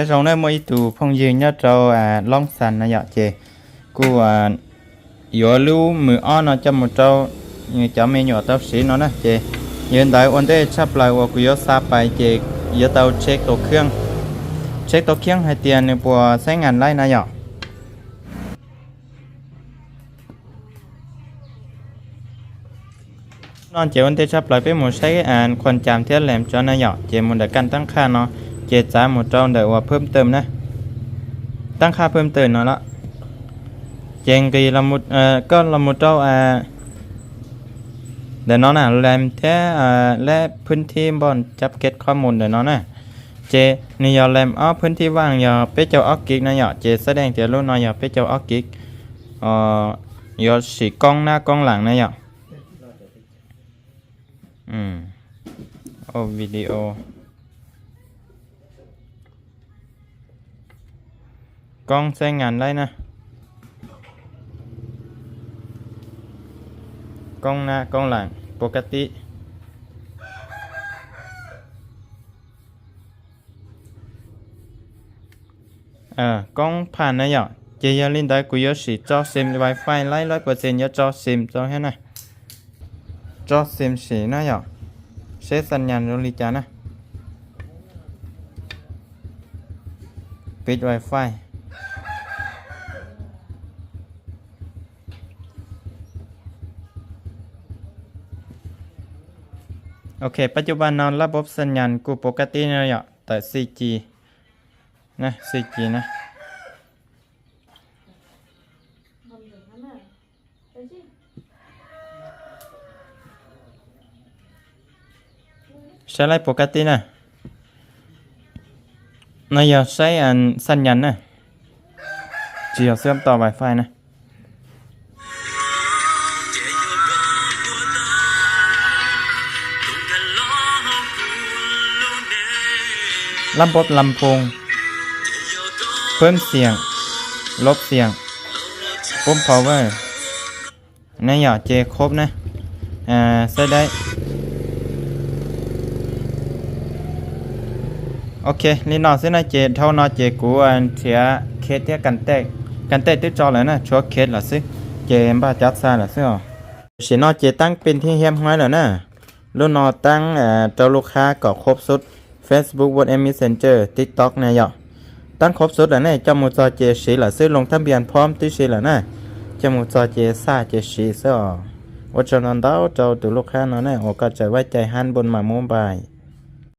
trong đây mỗi tụ phong dương nhất trâu long sàn nó dọ chè cú yếu lưu mười on nó cho một trâu như cho mấy nhỏ tao xí nó nè chè hiện tại ổn định sắp lại của yếu sa bài chè yếu tao check tổ khiêng hay tiền này của 6.000 lại nó dọ non chè ổn định sắp lại với một cái quan chạm thiết làm cho nó dọ chè một đại căn tăng kha nóเจจ่าหมดจองเดี๋ยวว่าเพิ่มเติมนะตั้งค่าเพิ่มเติมเนาะละเจงกีละมุดก็ละมุดเจ้าเดี๋ยวน้องน่ะแรมแท้และพื้นที่บอนจับเก็ตข้อมูลเดี๋ยวน้องน่ะเจนี่ยอแรมอ้อพื้นที่ว่างยอเป๊ะเจ้าออกกิกนะยอเจแสดงเจ้ารู้น้อยยอเป๊ะเจ้าออกกิกยอสีกล้องหน้ากล้องหลังนะยอโอ้วิดีโอกล้องใช้งานได้นะกล้องหน้ากล้องหลังปกติกล้องผ่านนะยอเจียลินได้กุยสีจอซิม Wi-Fi ไล่100%ยอจอซิมจอแค่ไหนจอซิมสีนะยอใช้สัญญาณโรลิจานะปิด Wi-Fiโอเคปัจจุบันนอนระบบสัญญาณกูปกตินะยะแต่ 4G นะ 4G นะใช้ไรปกตินะนายใช้สัญญาณนะจีเอาเชื่อมต่อ Wi-Fi นะลำโพงเพิ่มเสียงลบเสียงปุ่ม power นี่อย่าเจครบนะใช้ได้โอเคนี่นอเส้นเจเท่านอเจกูเสียเคสที่กันแตกติดจอเลยนะชัวเคสหรอซิเจมบ้าจัดซาหรอซิอ๋อเสียนอเจตั้งเป็นที่เฮียมห้อยแล้วนะรุ่นนอตั้งเจ้าลูกค้าก็ครบสุดFacebook WhatsApp Messenger TikTok เนี่ยยอตั้งครบสุดแล้วเนี่ยจมูกจอเจสีหล่ะซื้อลงทะเบียนพร้อมที่สีหล่ะนะจมูกจอเจซ่าเจสีซะว่าจนนั้นเจ้าตัวลูกค้าเนาะเนี่ยโอ้ก็จะไว้ใจหันบนมาโมบาย